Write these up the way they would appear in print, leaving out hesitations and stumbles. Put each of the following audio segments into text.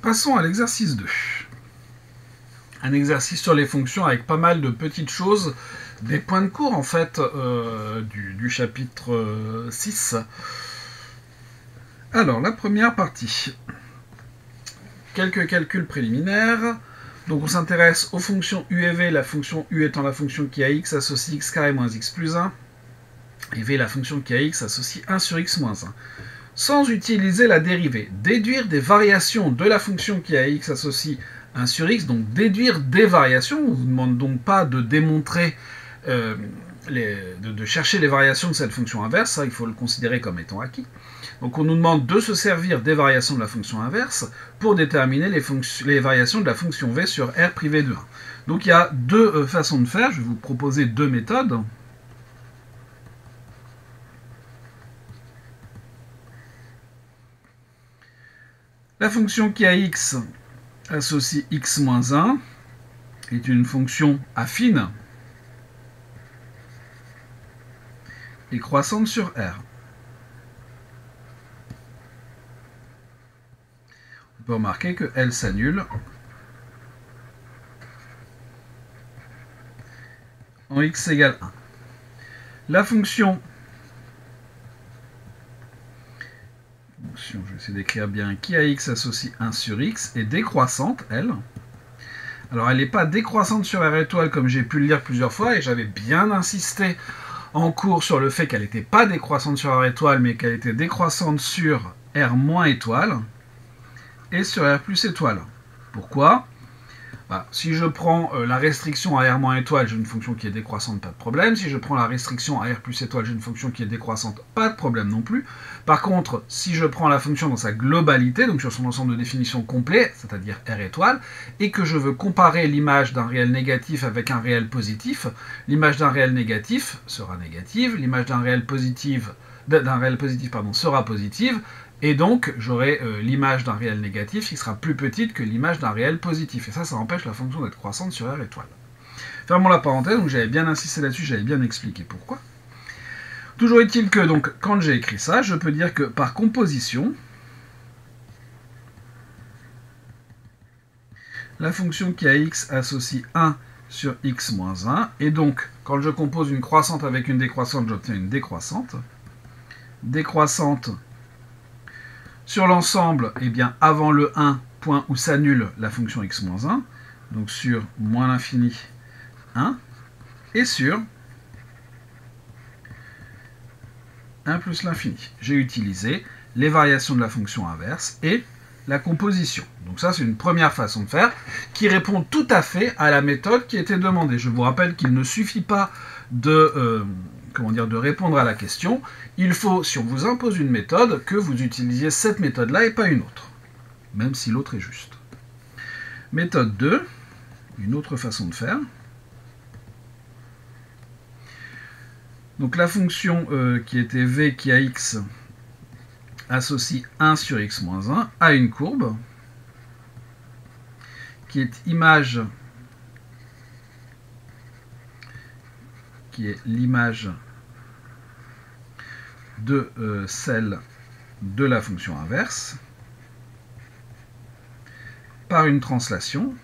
Passons à l'exercice 2. Un exercice sur les fonctions avec pas mal de petites choses, des points de cours en fait du chapitre 6. Alors, la première partie. Quelques calculs préliminaires. Donc on s'intéresse aux fonctions u et v, la fonction u étant la fonction qui a x associe x carré moins x plus 1, et v la fonction qui a x associe 1 sur x moins 1. Sans utiliser la dérivée, déduire des variations de la fonction qui a x associe 1 sur x, donc déduire des variations, on ne vous demande donc pas de démontrer, de chercher les variations de cette fonction inverse, ça il faut le considérer comme étant acquis. Donc on nous demande de se servir des variations de la fonction inverse pour déterminer les variations de la fonction v sur R privé de 1. Donc il y a deux façons de faire, je vais vous proposer deux méthodes. La fonction qui a x associe x moins 1 est une fonction affine et croissante sur R. On peut remarquer que L s'annule en x égale 1. La fonction, je vais essayer d'écrire bien, qui a x associe 1 sur x est décroissante, elle. Alors elle n'est pas décroissante sur R étoile comme j'ai pu le lire plusieurs fois, et j'avais bien insisté en cours sur le fait qu'elle n'était pas décroissante sur R étoile, mais qu'elle était décroissante sur R moins étoile et sur R plus étoile. Pourquoi ? Si je prends la restriction à R moins étoile, j'ai une fonction qui est décroissante, pas de problème. Si je prends la restriction à R plus étoile, j'ai une fonction qui est décroissante, pas de problème non plus. Par contre, si je prends la fonction dans sa globalité, donc sur son ensemble de définitions complet, c'est-à-dire R étoile, et que je veux comparer l'image d'un réel négatif avec un réel positif, l'image d'un réel négatif sera négative, l'image d'un réel positif, sera positive, et donc, j'aurai l'image d'un réel négatif qui sera plus petite que l'image d'un réel positif. Et ça empêche la fonction d'être croissante sur R étoile. Fermons la parenthèse, donc j'avais bien insisté là-dessus, j'avais bien expliqué pourquoi. Toujours est-il que, donc, quand j'ai écrit ça, je peux dire que par composition, la fonction qui a x associe 1 sur x moins 1, et donc, quand je compose une croissante avec une décroissante, j'obtiens une décroissante. Décroissante sur l'ensemble, eh bien, avant le 1, point où s'annule la fonction x-1, donc sur moins l'infini 1, et sur 1 plus l'infini. J'ai utilisé les variations de la fonction inverse et la composition. Donc ça, c'est une première façon de faire qui répond tout à fait à la méthode qui était demandée. Je vous rappelle qu'il ne suffit pas de répondre à la question. Il faut, si on vous impose une méthode, que vous utilisiez cette méthode-là et pas une autre, même si l'autre est juste. Méthode 2, une autre façon de faire. Donc la fonction qui était v qui a x associe 1 sur x moins 1 à une courbe qui est l'image de celle de la fonction inverse par une translation.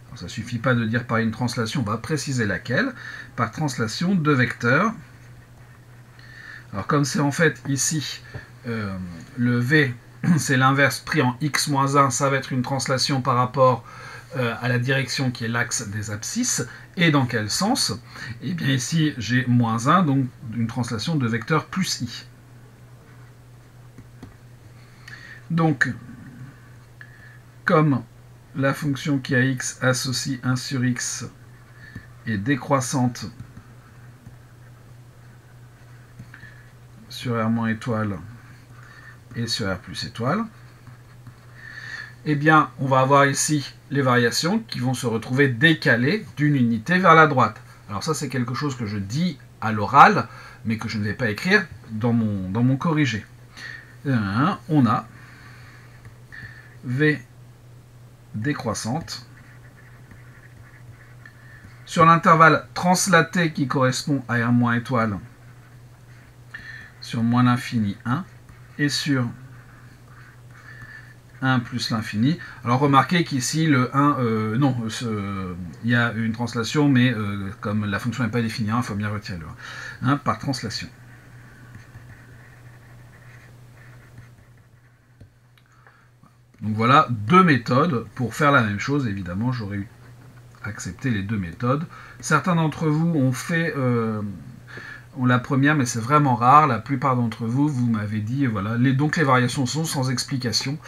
Alors, ça ne suffit pas de dire par une translation, on va préciser laquelle. Par translation de vecteurs. Alors comme c'est en fait ici le v, c'est l'inverse pris en x-1, ça va être une translation par rapport à la direction qui est l'axe des abscisses. Et dans quel sens? Eh bien ici j'ai moins 1, donc une translation de vecteur plus i. Donc, comme la fonction qui a x associe 1 sur x est décroissante sur R moins étoile et sur R plus étoile, eh bien, on va avoir ici les variations qui vont se retrouver décalées d'une unité vers la droite. Alors ça, c'est quelque chose que je dis à l'oral, mais que je ne vais pas écrire dans mon corrigé. On a V décroissante sur l'intervalle translaté qui correspond à R moins étoile sur moins l'infini 1 et sur 1 plus l'infini. Alors remarquez qu'ici le 1, il y a une translation, mais comme la fonction n'est pas définie, il faut bien retirer le 1 par translation. Donc voilà deux méthodes pour faire la même chose. Évidemment, j'aurais accepté les deux méthodes. Certains d'entre vous ont fait la première, mais c'est vraiment rare. La plupart d'entre vous, vous m'avez dit, voilà, donc les variations sont sans explication.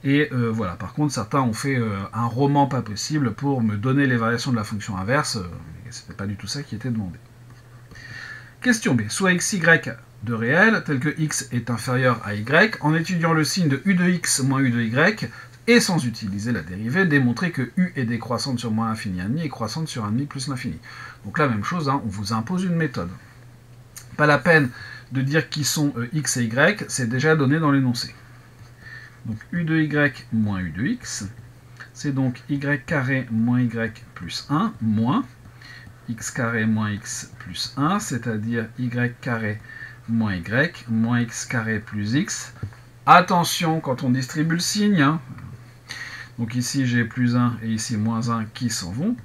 Et voilà, par contre, certains ont fait un roman pas possible pour me donner les variations de la fonction inverse. C'était pas du tout ça qui était demandé. Question B. Soit xy de réel, tel que x est inférieur à y, en étudiant le signe de u de x moins u de y, et sans utiliser la dérivée, démontrer que u est décroissante sur moins infini 1,5 et croissante sur 1,5 plus l'infini. Donc la même chose, on vous impose une méthode. Pas la peine de dire qui sont x et y, c'est déjà donné dans l'énoncé. Donc u de y moins u de x, c'est donc y carré moins y plus 1 moins x carré moins x plus 1, c'est-à-dire y carré moins x carré plus x. Attention quand on distribue le signe. Donc ici j'ai plus 1 et ici moins 1 qui s'en vont.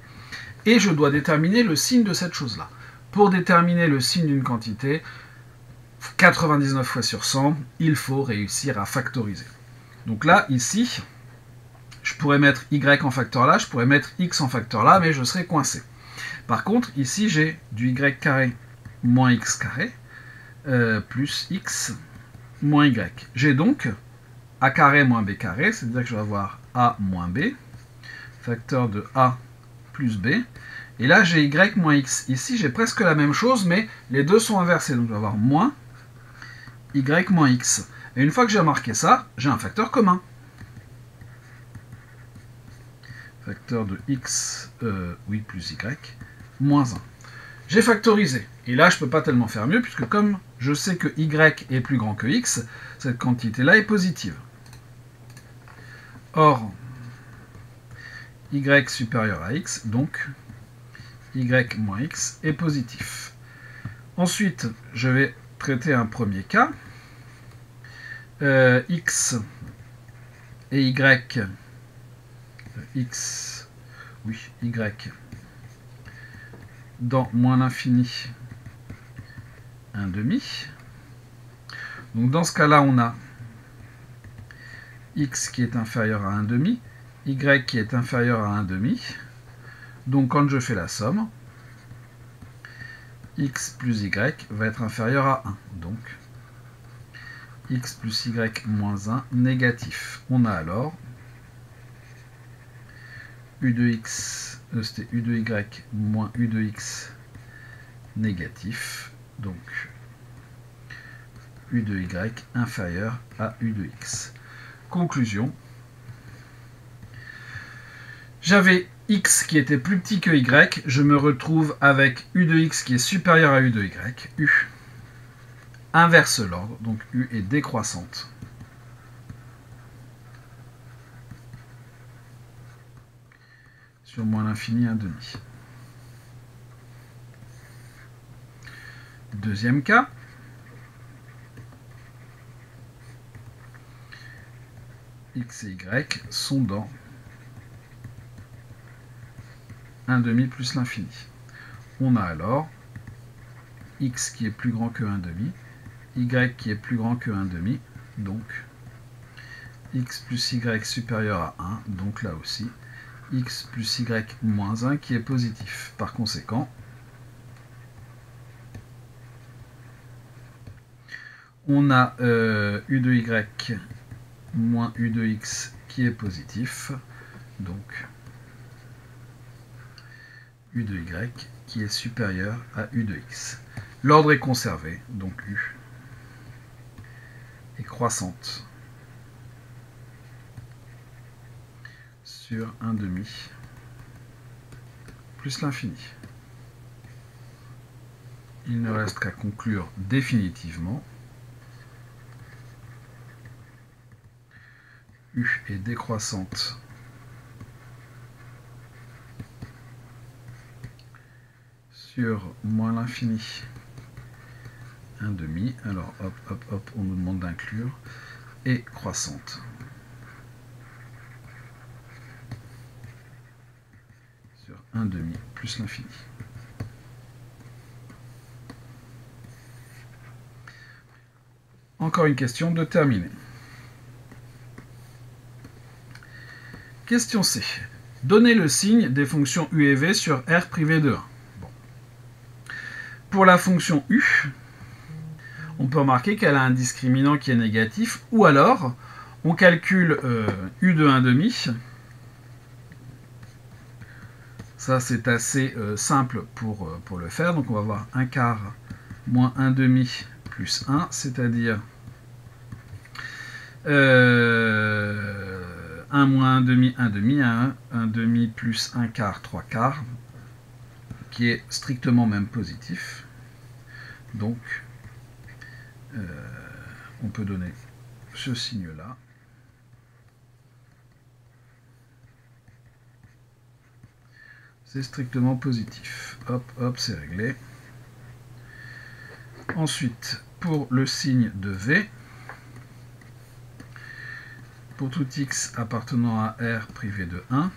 Et je dois déterminer le signe de cette chose-là. Pour déterminer le signe d'une quantité, 99 fois sur 100, il faut réussir à factoriser. Donc là, ici, je pourrais mettre y en facteur là, je pourrais mettre x en facteur là, mais je serais coincé. Par contre, ici, j'ai du y carré moins x carré plus x moins y. J'ai donc a carré moins b carré, c'est-à-dire que je vais avoir a moins b, facteur de a plus b. Et là, j'ai y moins x. Ici, j'ai presque la même chose, mais les deux sont inversés. Donc, je vais avoir moins y moins x. Et une fois que j'ai remarqué ça, j'ai un facteur commun. Facteur de x, plus y, moins 1. J'ai factorisé. Et là, je ne peux pas tellement faire mieux, puisque comme je sais que y est plus grand que x, cette quantité-là est positive. Or, y supérieur à x, donc y moins x est positif. Ensuite, je vais traiter un premier cas. X et y, x, y, dans moins l'infini 1,5. Donc dans ce cas-là, on a x qui est inférieur à 1,5, y qui est inférieur à 1,5. Donc quand je fais la somme, x plus y va être inférieur à 1. Donc x plus y moins 1 négatif. On a alors u de x, c'était u de y moins u de x négatif. Donc u de y inférieur à u de x. Conclusion. J'avais x qui était plus petit que y, je me retrouve avec u de x qui est supérieur à u de y, u inverse l'ordre, donc u est décroissante. Sur moins l'infini 1,5. Deuxième cas. X et y sont dans 1,5 plus l'infini. On a alors x qui est plus grand que 1,5, y qui est plus grand que 1,5, donc x plus y supérieur à 1, donc là aussi x plus y moins 1 qui est positif. Par conséquent, on a u de y moins u de x qui est positif, donc u de y qui est supérieur à u de x. L'ordre est conservé, donc u est croissante sur 1,5 plus l'infini. Il ne reste qu'à conclure définitivement. U est décroissante sur moins l'infini 1,5. Alors hop, hop, hop, on nous demande d'inclure. Et croissante 1 demi plus l'infini. Encore une question de terminer. Question C. Donnez le signe des fonctions u et v sur R privé de 1. Bon. Pour la fonction u, on peut remarquer qu'elle a un discriminant qui est négatif, ou alors on calcule u de 1 demi. Ça, c'est assez simple pour le faire. Donc, on va avoir 1 quart moins 1 demi plus 1, c'est-à-dire 1 moins 1 demi, 1 demi, 1 demi plus 1 quart, 3 quarts, qui est strictement même positif. Donc, on peut donner ce signe-là. C'est strictement positif. Hop, hop, c'est réglé. Ensuite, pour le signe de V, pour tout x appartenant à R privé de 1,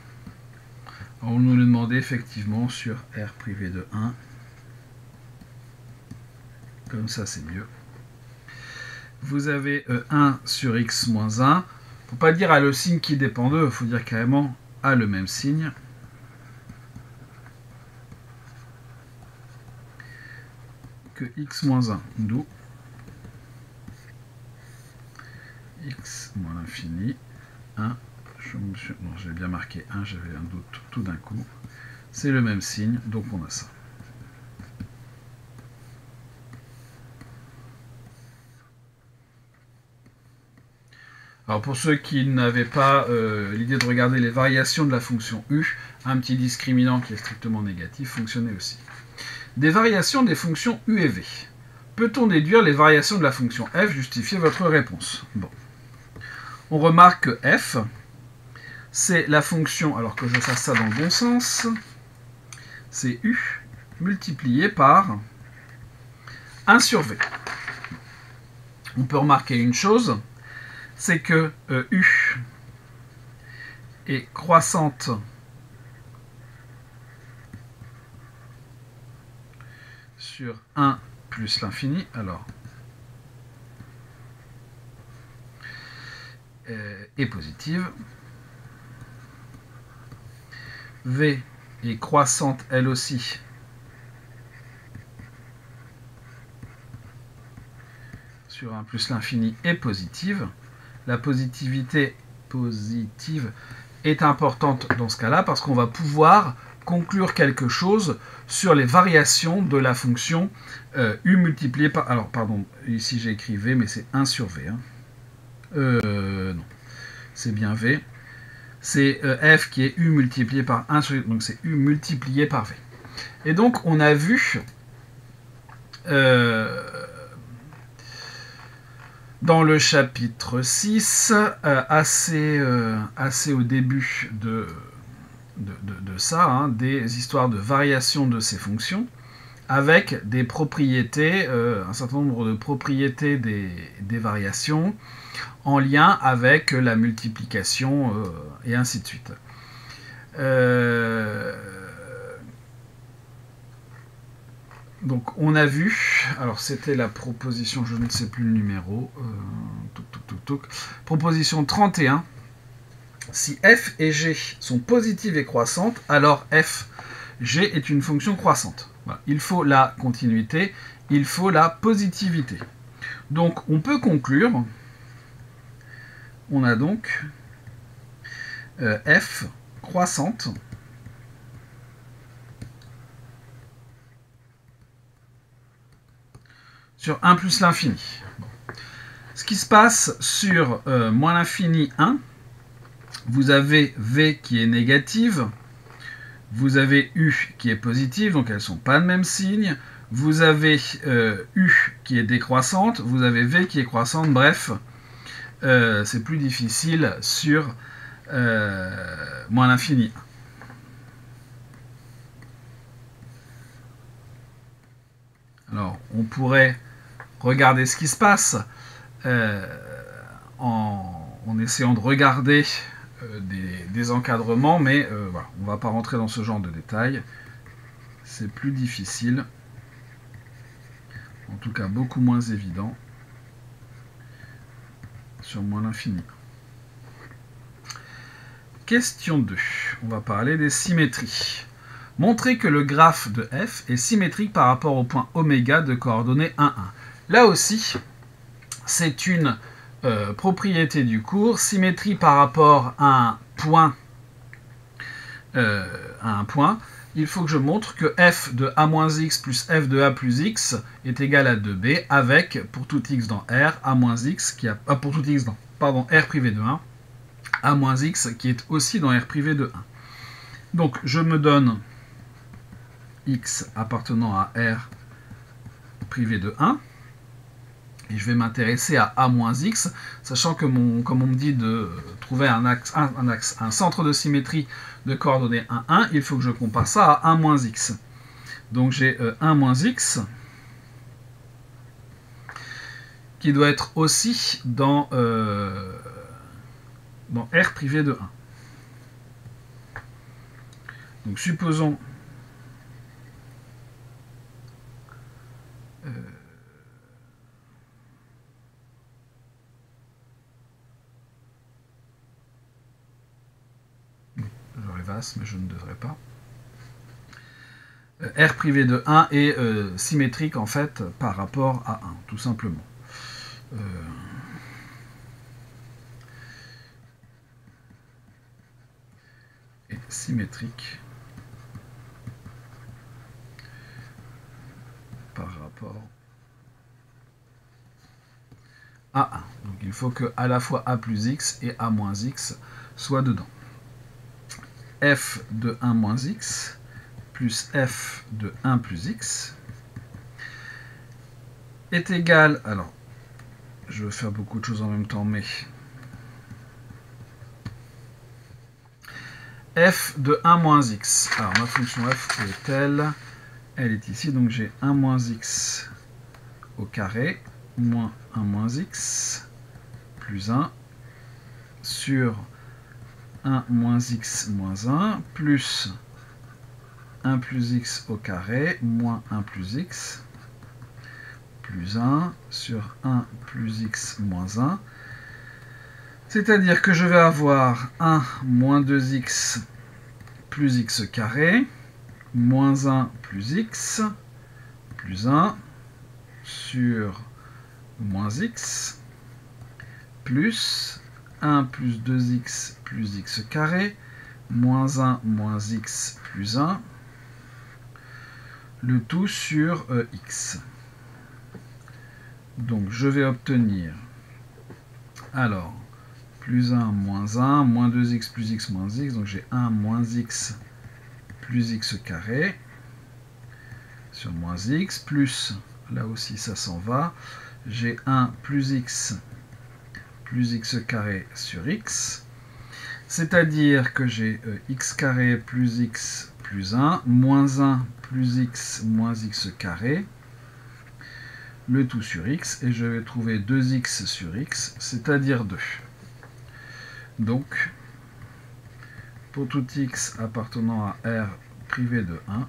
on nous le demandait effectivement sur R privé de 1. Comme ça, c'est mieux. Vous avez 1 sur x moins 1. Il ne faut pas dire à le signe qui dépend d'eux, il faut dire carrément à le même signe. Que x moins 1, d'où x moins l'infini, 1, non, j'ai bien marqué 1, j'avais un doute tout d'un coup, c'est le même signe, donc on a ça. Alors pour ceux qui n'avaient pas l'idée de regarder les variations de la fonction u, un petit discriminant qui est strictement négatif fonctionnait aussi. Des variations des fonctions u et v. Peut-on déduire les variations de la fonction f? Justifiez votre réponse. Bon. On remarque que f, c'est la fonction, alors que je fasse ça dans le bon sens, c'est u multiplié par 1 sur v. On peut remarquer une chose, c'est que u est croissante sur 1 plus l'infini, alors est positive. V est croissante elle aussi sur 1 plus l'infini est positive. La positivité positive est importante dans ce cas-là parce qu'on va pouvoir conclure quelque chose sur les variations de la fonction u multiplié par... Alors, pardon, ici j'ai écrit v, mais c'est 1 sur v. Hein. Non, c'est bien v. C'est f qui est u multiplié par 1 sur v, donc c'est u multiplié par v. Et donc, on a vu... dans le chapitre 6, assez au début de ça, hein, des histoires de variation de ces fonctions, avec des propriétés, un certain nombre de propriétés des variations, en lien avec la multiplication, et ainsi de suite. Donc on a vu, alors c'était la proposition, je ne sais plus le numéro, proposition 31, si f et g sont positives et croissantes, alors f, g est une fonction croissante. Voilà. Il faut la continuité, il faut la positivité. Donc on peut conclure, on a donc f croissante sur 1 plus l'infini. Bon. Ce qui se passe sur moins l'infini 1, vous avez v qui est négative, vous avez u qui est positive, donc elles ne sont pas de même signe, vous avez u qui est décroissante, vous avez v qui est croissante, bref, c'est plus difficile sur moins l'infini 1. Alors, on pourrait regarder ce qui se passe en essayant de regarder des encadrements, mais voilà, on ne va pas rentrer dans ce genre de détails. C'est plus difficile, en tout cas beaucoup moins évident, sur moins l'infini. Question 2, on va parler des symétries. Montrer que le graphe de f est symétrique par rapport au point oméga de coordonnées 1, 1. Là aussi, c'est une propriété du cours, symétrie par rapport à un point. Il faut que je montre que f de a-x plus f de a plus x est égal à 2b avec, pour tout x dans R, a-x qui a, pour tout x dans, pardon, R privé de 1, a-x qui est aussi dans R privé de 1. Donc je me donne x appartenant à R privé de 1, et je vais m'intéresser à a-x, sachant que comme on me dit de trouver un centre de symétrie de coordonnées 1, 1, il faut que je compare ça à 1-x. Donc j'ai 1-x qui doit être aussi dans R privé de 1. Donc supposons je rêvasse, mais je ne devrais pas. R privé de 1 est symétrique en fait par rapport à 1, tout simplement. Et symétrique par rapport à 1. Donc il faut que à la fois a plus x et a moins x soient dedans. F de 1 moins x plus f de 1 plus x est égal, alors je vais faire beaucoup de choses en même temps, mais f de 1 moins x. Alors ma fonction f est telle, elle est ici, donc j'ai 1 moins x au carré moins 1 moins x plus 1 sur 1 moins x moins 1 plus 1 plus x au carré moins 1 plus x plus 1 sur 1 plus x moins 1. C'est-à-dire que je vais avoir 1 moins 2x plus x carré moins 1 plus x plus 1 sur moins x plus 1 plus 2x plus x carré moins 1 moins x plus 1, le tout sur x. Donc je vais obtenir, alors, plus 1 moins 1, moins 2x plus x moins x, donc j'ai 1 moins x plus x carré sur moins x, plus, là aussi ça s'en va, j'ai 1 plus x carré sur x, c'est-à-dire que j'ai x carré plus x plus 1, moins 1 plus x moins x carré, le tout sur x, et je vais trouver 2x sur x, c'est-à-dire 2. Donc, pour tout x appartenant à R privé de 1,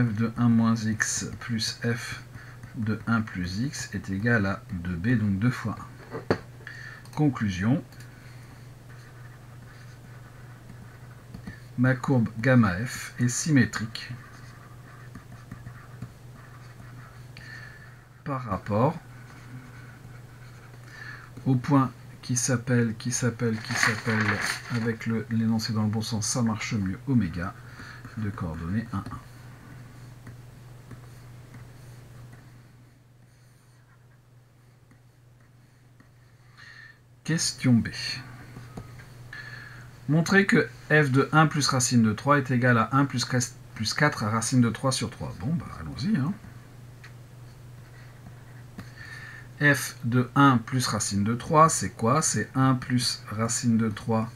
f de 1 moins x plus f de 1 plus x est égal à 2b, donc 2 fois 1. Conclusion, ma courbe gamma f est symétrique par rapport au point qui s'appelle, avec l'énoncé dans le bon sens, ça marche mieux, oméga, de coordonnées 1, 1. Question B. Montrer que f de 1 plus racine de 3 est égal à 1 plus 4 racine de 3 sur 3. Bon, bah allons-y. Hein. F de 1 plus racine de 3, c'est quoi? C'est 1 plus racine de 3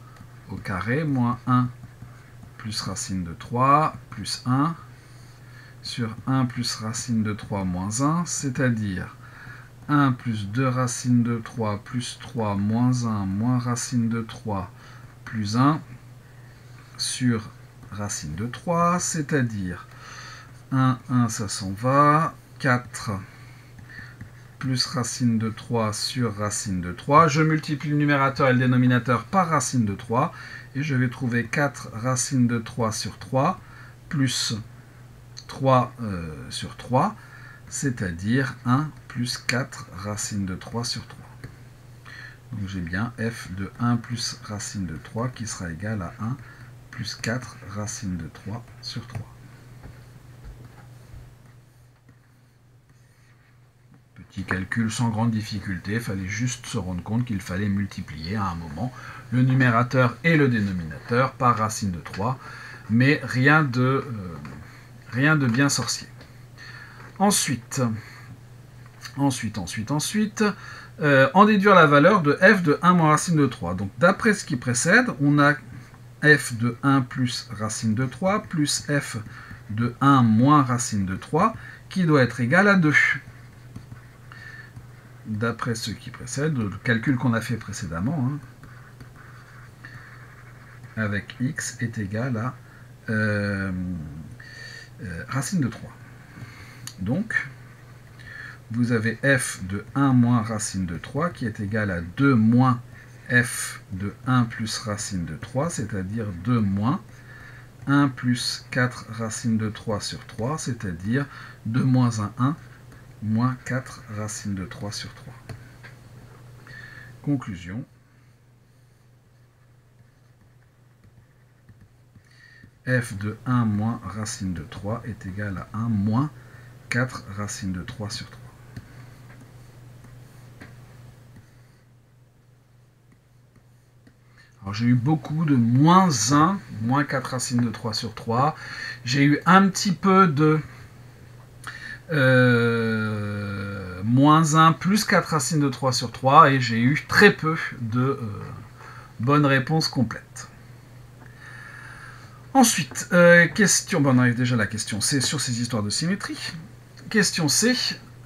au carré, moins 1 plus racine de 3, plus 1, sur 1 plus racine de 3 moins 1, c'est-à-dire 1 plus 2 racine de 3 plus 3 moins 1 moins racine de 3 plus 1 sur racine de 3, c'est-à-dire 1, 1, ça s'en va, 4 plus racine de 3 sur racine de 3. Je multiplie le numérateur et le dénominateur par racine de 3, et je vais trouver 4 racine de 3 sur 3, plus 3 sur 3, c'est-à-dire 1 plus 4 racine de 3 sur 3. Donc j'ai bien f de 1 plus racine de 3 qui sera égal à 1 plus 4 racine de 3 sur 3. Petit calcul sans grande difficulté, il fallait juste se rendre compte qu'il fallait multiplier à un moment le numérateur et le dénominateur par racine de 3, mais rien de bien sorcier. Ensuite, en déduire la valeur de f de 1 moins racine de 3. Donc d'après ce qui précède, on a f de 1 plus racine de 3 plus f de 1 moins racine de 3 qui doit être égal à 2. D'après ce qui précède, le calcul qu'on a fait précédemment, avec x est égal à racine de 3. Donc, vous avez f de 1 moins racine de 3 qui est égal à 2 moins f de 1 plus racine de 3, c'est-à-dire 2 moins 1 plus 4 racine de 3 sur 3, c'est-à-dire 2 moins 1 moins 4 racine de 3 sur 3. Conclusion. F de 1 moins racine de 3 est égal à 1 moins 4 racine de 3 sur 3. Alors j'ai eu beaucoup de moins 1, moins 4 racines de 3 sur 3. J'ai eu un petit peu de moins 1 plus 4 racines de 3 sur 3 et j'ai eu très peu de bonnes réponses complètes. Ensuite, question, on arrive déjà à la question C sur ces histoires de symétrie. Question C,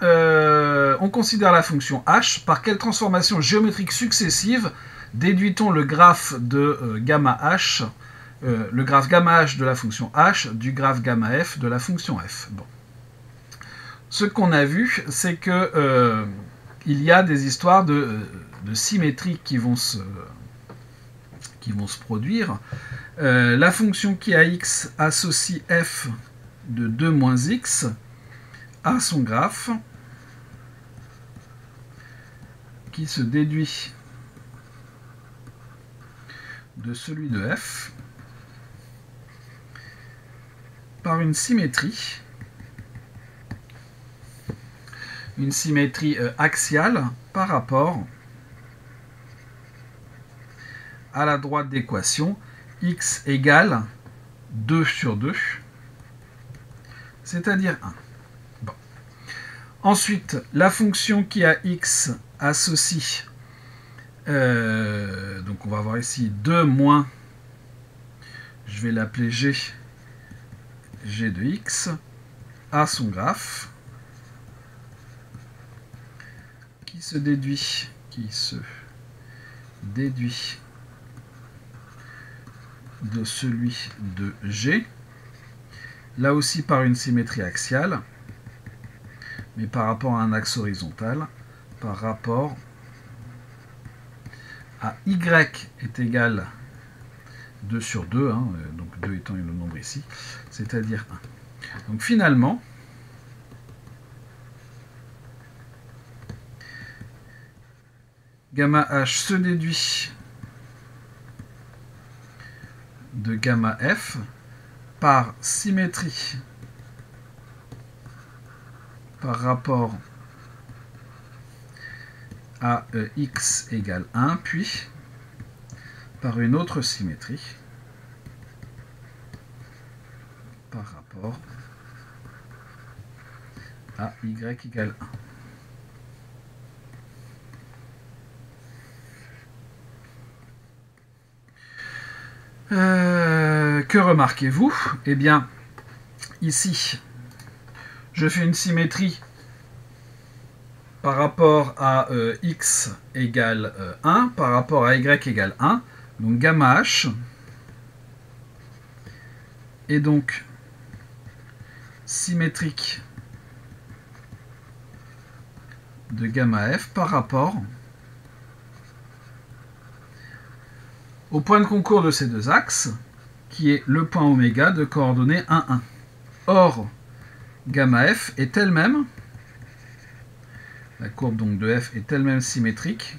on considère la fonction h, par quelle transformation géométrique successive déduit-on le graphe de gamma h, le graphe gamma h de la fonction h du graphe gamma f de la fonction f. Bon. Ce qu'on a vu, c'est que il y a des histoires de symétrie qui vont se produire. La fonction qui a x associe f de 2 moins x à son graphe qui se déduit de celui de f par une symétrie axiale par rapport à la droite d'équation x égale 2 sur 2, c'est-à-dire 1. Bon. Ensuite, la fonction qui a x associe, donc on va voir ici 2 moins, je vais l'appeler g de x, à son graphe, qui se déduit de celui de G, là aussi par une symétrie axiale, mais par rapport à un axe horizontal, par rapport à y est égal 2 sur 2, donc 2 étant le nombre ici, c'est-à-dire 1. Donc finalement, gamma h se déduit de gamma f par symétrie par rapport à x égale 1, puis par une autre symétrie par rapport à y égale 1. Que remarquez-vous? Eh bien, ici, je fais une symétrie par rapport à x égale 1, par rapport à y égale 1. Donc gamma h est donc symétrique de gamma f par rapport au point de concours de ces deux axes, qui est le point oméga de coordonnées 1, 1. Or, gamma f est elle-même, la courbe donc de f est elle-même symétrique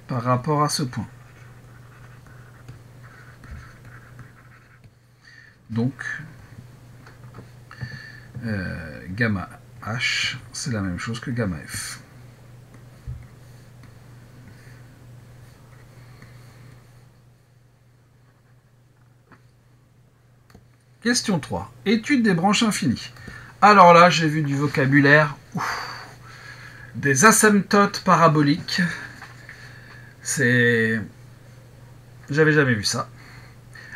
par rapport à ce point. Donc, gamma h, c'est la même chose que gamma f. Question 3. Étude des branches infinies. Alors là, j'ai vu du vocabulaire. Des asymptotes paraboliques. J'avais jamais vu ça.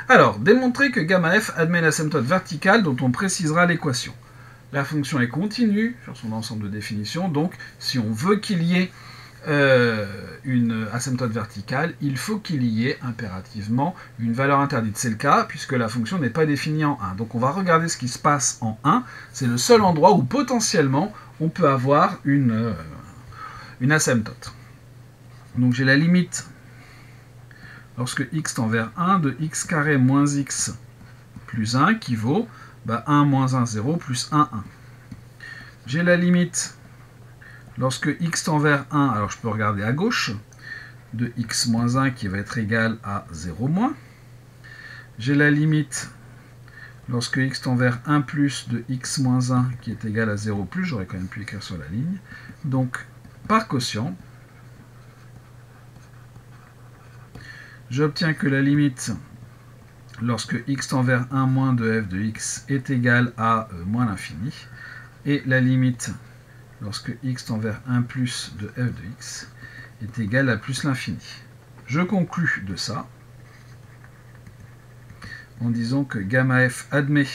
Alors, démontrer que gamma f admet une asymptote verticale dont on précisera l'équation. La fonction est continue sur son ensemble de définitions, donc si on veut qu'il y ait une asymptote verticale, il faut qu'il y ait impérativement une valeur interdite. C'est le cas puisque la fonction n'est pas définie en 1. Donc on va regarder ce qui se passe en 1. C'est le seul endroit où potentiellement on peut avoir une asymptote. Donc j'ai la limite lorsque x tend vers 1 de x carré moins x plus 1 qui vaut 1 moins 1, 0 plus 1, 1. J'ai la limite lorsque x tend vers 1, alors je peux regarder à gauche, de x moins 1 qui va être égal à 0 moins. J'ai la limite lorsque x tend vers 1 plus de x moins 1 qui est égal à 0 plus, j'aurais quand même pu écrire sur la ligne. Donc, par quotient, j'obtiens que la limite lorsque x tend vers 1 moins de f de x est égal à moins l'infini, et la limite lorsque x tend vers 1 plus de f de x est égal à plus l'infini. Je conclus de ça en disant que gamma f admet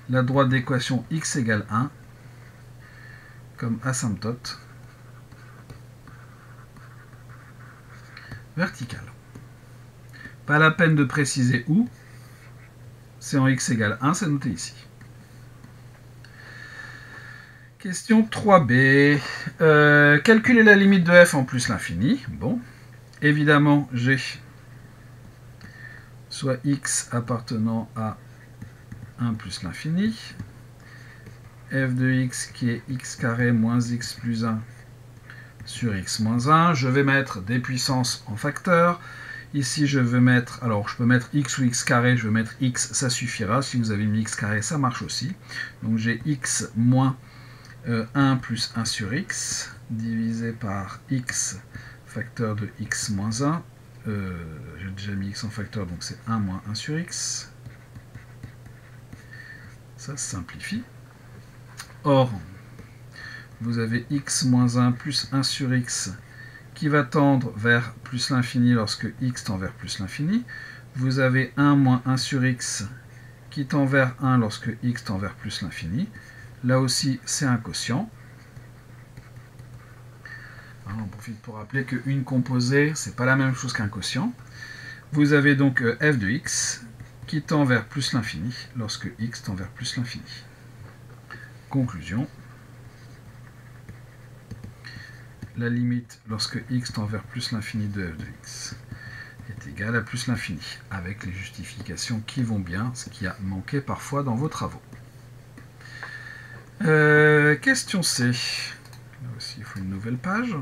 la droite d'équation x égale 1 comme asymptote verticale. Pas la peine de préciser où, c'est en x égale 1, c'est noté ici. Question 3b. Calculer la limite de f en plus l'infini. Bon, évidemment, j'ai soit x appartenant à 1 plus l'infini, f de x qui est x carré moins x plus 1 sur x moins 1. Je vais mettre des puissances en facteurs. Ici, je veux mettre, alors je peux mettre x ou x carré, je veux mettre x, ça suffira. Si vous avez mis x carré, ça marche aussi. Donc j'ai x moins 1 plus 1 sur x, divisé par x facteur de x moins 1. J'ai déjà mis x en facteur, donc c'est 1 moins 1 sur x. Ça se simplifie. Or, vous avez x moins 1 plus 1 sur x qui va tendre vers plus l'infini lorsque x tend vers plus l'infini. Vous avez 1 moins 1 sur x qui tend vers 1 lorsque x tend vers plus l'infini. Là aussi, c'est un quotient. Alors, on profite pour rappeler qu'une composée, c'est pas la même chose qu'un quotient. Vous avez donc f de x qui tend vers plus l'infini lorsque x tend vers plus l'infini. Conclusion. La limite lorsque x tend vers plus l'infini de f de x est égale à plus l'infini, avec les justifications qui vont bien, ce qui a manqué parfois dans vos travaux. Question C. Là aussi, il faut une nouvelle page.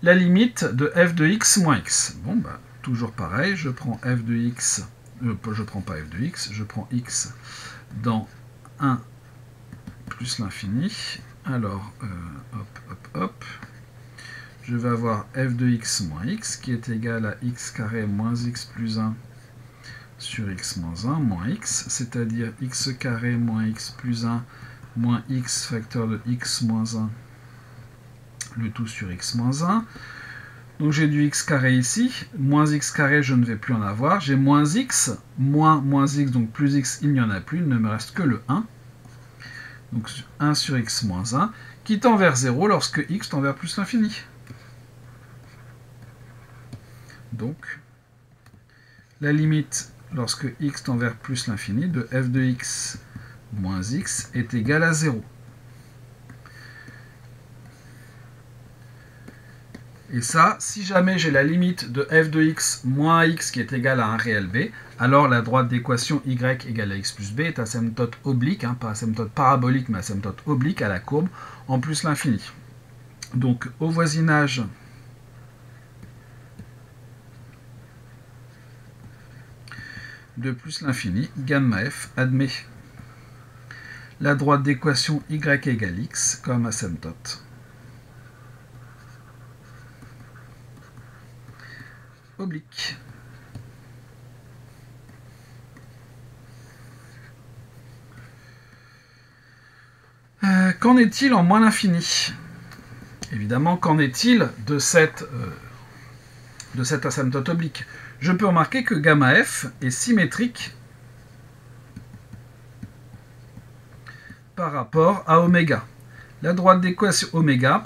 La limite de f de x moins x. Bon, toujours pareil, je prends f de x, je prends pas f de x, je prends x dans 1 plus l'infini. Alors, hop. Je vais avoir f de x moins x qui est égal à x carré moins x plus 1 sur x moins 1 moins x, c'est-à-dire x carré moins x plus 1 moins x facteur de x moins 1, le tout sur x moins 1. Donc j'ai du x carré ici, moins x carré je ne vais plus en avoir, j'ai moins x, moins x, donc plus x il n'y en a plus, il ne me reste que le 1. Donc 1 sur x moins 1, qui tend vers 0 lorsque x tend vers plus l'infini. Donc, la limite lorsque x tend vers plus l'infini de f de x moins x est égale à 0. Et ça, si jamais j'ai la limite de f de x moins x qui est égale à un réel b, alors la droite d'équation y égale à x plus b est asymptote oblique, pas asymptote parabolique, mais asymptote oblique à la courbe en plus l'infini. Donc au voisinage de plus l'infini, gamma f admet la droite d'équation y égale x comme asymptote oblique. Qu'en est-il en moins l'infini? Évidemment, qu'en est-il de cette asymptote oblique? Je peux remarquer que gamma f est symétrique par rapport à oméga. La droite d'équation oméga,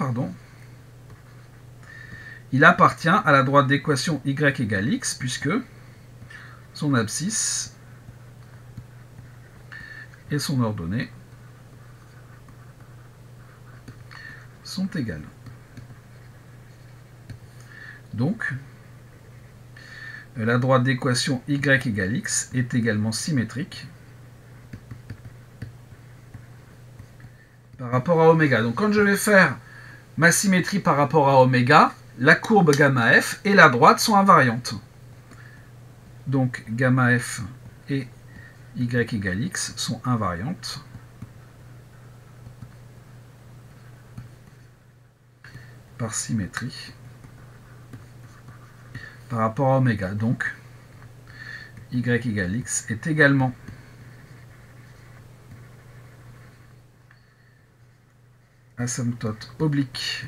il appartient à la droite d'équation y égale x, puisque son abscisse et son ordonnée sont égales. Donc, la droite d'équation y égale x est également symétrique par rapport à oméga. Donc quand je vais faire ma symétrie par rapport à oméga, la courbe gamma f et la droite sont invariantes. Donc gamma f et y égale x sont invariantes par symétrie par rapport à oméga. Donc y égale x est également asymptote oblique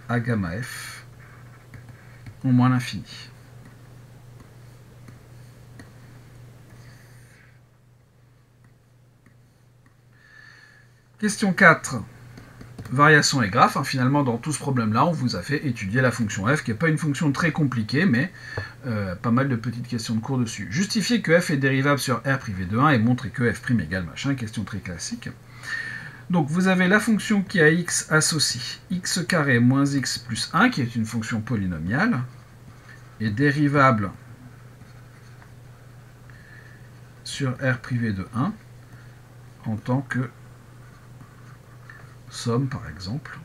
à gamma f au moins l'infini. Question 4. Variation et graphe. Finalement, dans tout ce problème-là, on vous a fait étudier la fonction f, qui n'est pas une fonction très compliquée, mais pas mal de petites questions de cours dessus. Justifier que f est dérivable sur R privé de 1 et montrer que f' égale machin, question très classique. Donc vous avez la fonction qui a x associe x carré moins x plus 1, qui est une fonction polynomiale, et dérivable sur R privé de 1 en tant que somme, par exemple,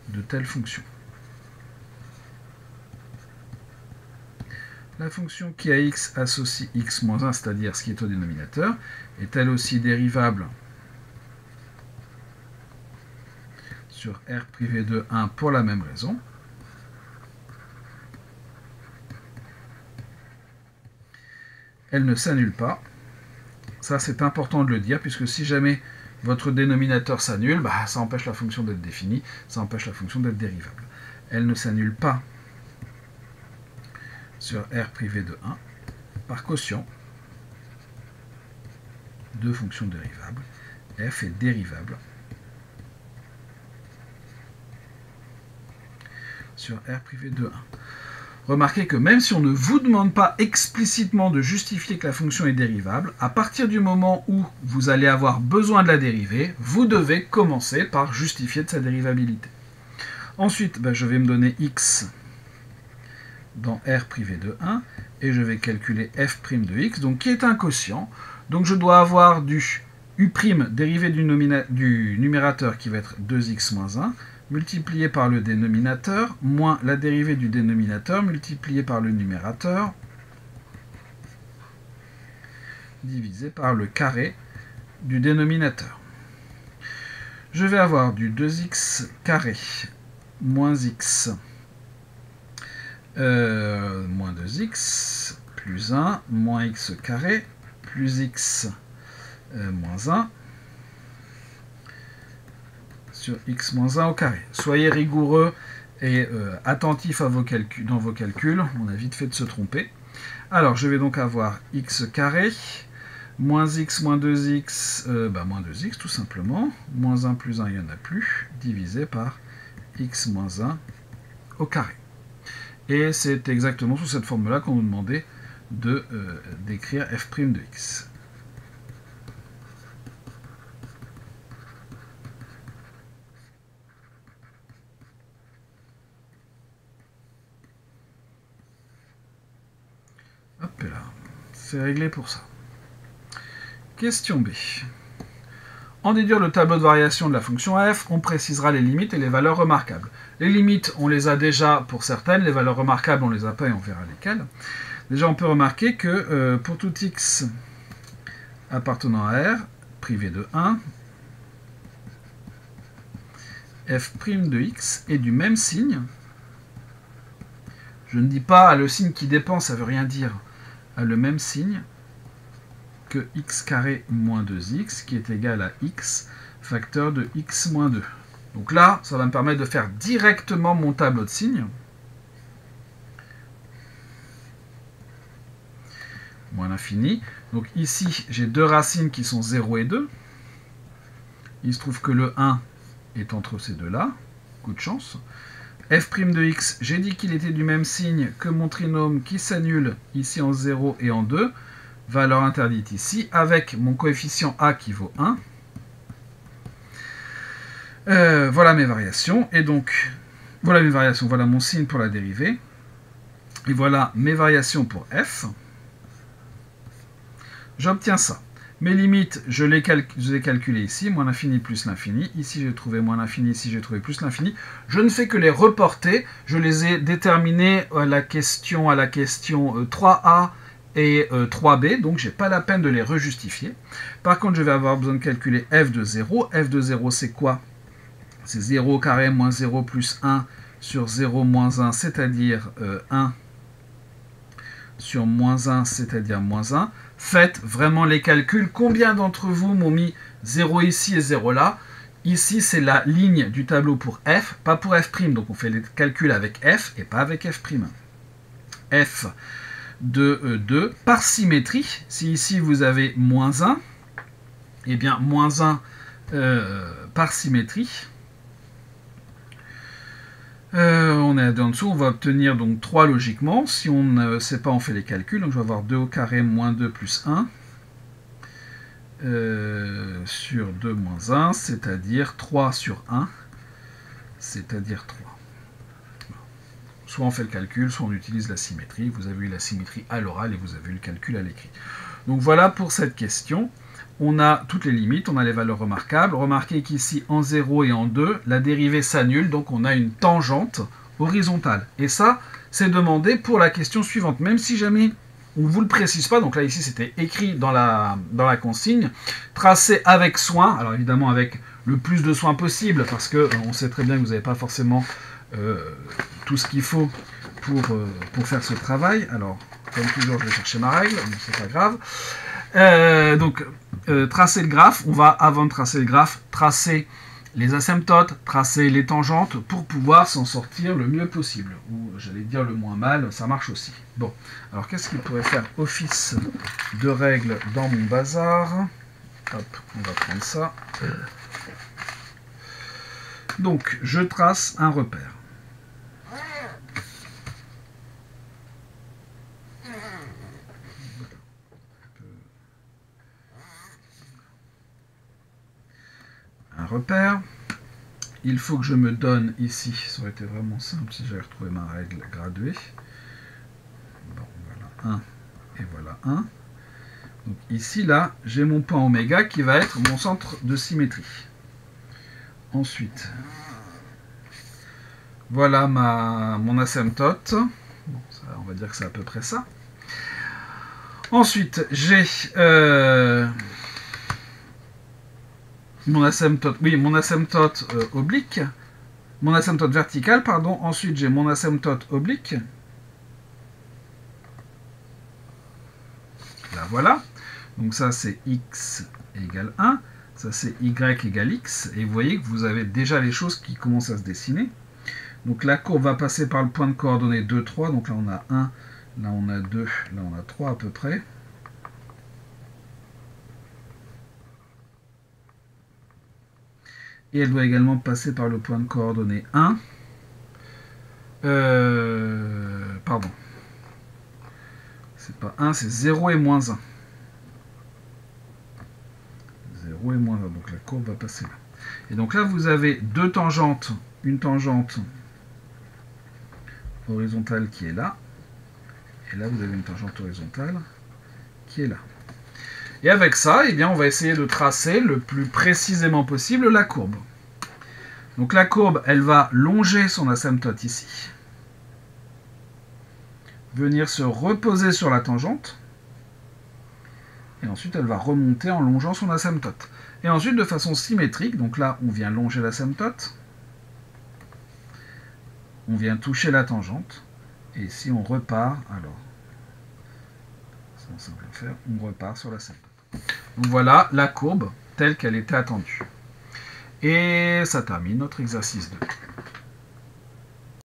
de telle fonction. La fonction qui a x associe x moins 1, c'est-à-dire ce qui est au dénominateur, est elle aussi dérivable sur R privé de 1 pour la même raison. Elle ne s'annule pas. Ça, c'est important de le dire, puisque si jamais votre dénominateur s'annule, ça empêche la fonction d'être définie, ça empêche la fonction d'être dérivable. Elle ne s'annule pas sur R privé de 1 par quotient de fonctions dérivables. F est dérivable sur R privé de 1. Remarquez que même si on ne vous demande pas explicitement de justifier que la fonction est dérivable, à partir du moment où vous allez avoir besoin de la dériver, vous devez commencer par justifier de sa dérivabilité. Ensuite, je vais me donner x dans R privé de 1, et je vais calculer f' de x, donc qui est un quotient. Donc je dois avoir du u' dérivé du numérateur qui va être 2x moins 1, multiplié par le dénominateur, moins la dérivée du dénominateur, multiplié par le numérateur, divisé par le carré du dénominateur. Je vais avoir du 2x carré moins x moins 2x plus 1 moins x carré plus x moins 1 sur x moins 1 au carré. Soyez rigoureux et attentifs à dans vos calculs, on a vite fait de se tromper. Alors je vais donc avoir x carré moins x moins 2x, moins 2x tout simplement, moins 1 plus 1 il n'y en a plus, divisé par x moins 1 au carré. Et c'est exactement sous cette forme-là qu'on nous demandait d'écrire f' de x. Hop là, c'est réglé pour ça. Question B. En déduire le tableau de variation de la fonction f, on précisera les limites et les valeurs remarquables. Les limites, on les a déjà pour certaines, les valeurs remarquables, on les a pas et on verra lesquelles. Déjà, on peut remarquer que pour tout x appartenant à R, privé de 1, f' de x est du même signe. Je ne dis pas le signe qui dépend, ça ne veut rien dire. A le même signe que x carré moins 2x, qui est égal à x facteur de x moins 2. Donc là, ça va me permettre de faire directement mon tableau de signes. Moins l'infini. Donc ici, j'ai deux racines qui sont 0 et 2. Il se trouve que le 1 est entre ces deux-là. Coup de chance. F' de x, j'ai dit qu'il était du même signe que mon trinôme qui s'annule ici en 0 et en 2. Valeur interdite ici, avec mon coefficient a qui vaut 1. Voilà mes variations. Et donc, voilà mes variations. Voilà mon signe pour la dérivée. Et voilà mes variations pour f. J'obtiens ça. Mes limites, je les ai calculées ici, moins l'infini plus l'infini. Ici, j'ai trouvé moins l'infini, ici, j'ai trouvé plus l'infini. Je ne fais que les reporter. Je les ai déterminés à la question 3a et 3b, donc je n'ai pas la peine de les rejustifier. Par contre, je vais avoir besoin de calculer f de 0. F de 0, c'est quoi? C'est 0 carré moins 0 plus 1 sur 0 moins 1, c'est-à-dire 1 sur moins 1, c'est-à-dire moins 1. Faites vraiment les calculs. Combien d'entre vous m'ont mis 0 ici et 0 là? Ici, c'est la ligne du tableau pour f, pas pour f'. Donc, on fait les calculs avec f et pas avec f'. F de 2 par symétrie. Si ici, vous avez moins 1, eh bien, moins 1 par symétrie. On est en dessous, on va obtenir donc 3 logiquement. Si on ne sait pas, on fait les calculs. Donc je vais avoir 2 au carré moins 2 plus 1 sur 2 moins 1, c'est-à-dire 3 sur 1, c'est-à-dire 3. Soit on fait le calcul, soit on utilise la symétrie. Vous avez eu la symétrie à l'oral et vous avez eu le calcul à l'écrit. Donc voilà pour cette question. On a toutes les limites, on a les valeurs remarquables. Remarquez qu'ici, en 0 et en 2, la dérivée s'annule, donc on a une tangente horizontale. Et ça, c'est demandé pour la question suivante. Même si jamais on ne vous le précise pas, donc là, ici, c'était écrit dans la consigne, tracé avec soin, alors évidemment avec le plus de soin possible, parce qu'on sait très bien que vous n'avez pas forcément tout ce qu'il faut pour faire ce travail. Alors, comme toujours, je vais chercher ma règle, mais c'est pas grave. Tracer le graphe, on va, avant de tracer le graphe, tracer les asymptotes, tracer les tangentes pour pouvoir s'en sortir le mieux possible. Ou j'allais dire le moins mal, ça marche aussi. Bon, alors qu'est-ce qui pourrait faire office de règle dans mon bazar? Hop, on va prendre ça. Donc, je trace un repère. Repère. Il faut que je me donne ici, ça aurait été vraiment simple si j'avais retrouvé ma règle graduée. Bon, voilà 1 et voilà 1. Donc ici, là, j'ai mon point oméga qui va être mon centre de symétrie. Ensuite, voilà mon asymptote. Bon, ça, on va dire que c'est à peu près ça. Ensuite, j'ai mon asymptote oblique, mon asymptote vertical, pardon. Ensuite, j'ai mon asymptote oblique. Là, voilà. Donc ça, c'est x égale 1. Ça, c'est y égale x. Et vous voyez que vous avez déjà les choses qui commencent à se dessiner. Donc la courbe va passer par le point de coordonnées 2, 3. Donc là, on a 1, là, on a 2, là, on a 3 à peu près. Et elle doit également passer par le point de coordonnées 1. Pardon. C'est pas 1, c'est 0 et moins 1. 0 et moins 1, donc la courbe va passer là. Et donc là, vous avez deux tangentes. Une tangente horizontale qui est là. Et là, vous avez une tangente horizontale qui est là. Et avec ça, eh bien, on va essayer de tracer le plus précisément possible la courbe. Donc la courbe, elle va longer son asymptote ici. Venir se reposer sur la tangente. Et ensuite, elle va remonter en longeant son asymptote. Et ensuite, de façon symétrique, donc là, on vient longer l'asymptote. On vient toucher la tangente. Et ici, on repart. Alors, c'est simple à faire. On repart sur l'asymptote. Donc voilà la courbe telle qu'elle était attendue. Et ça termine notre exercice 2.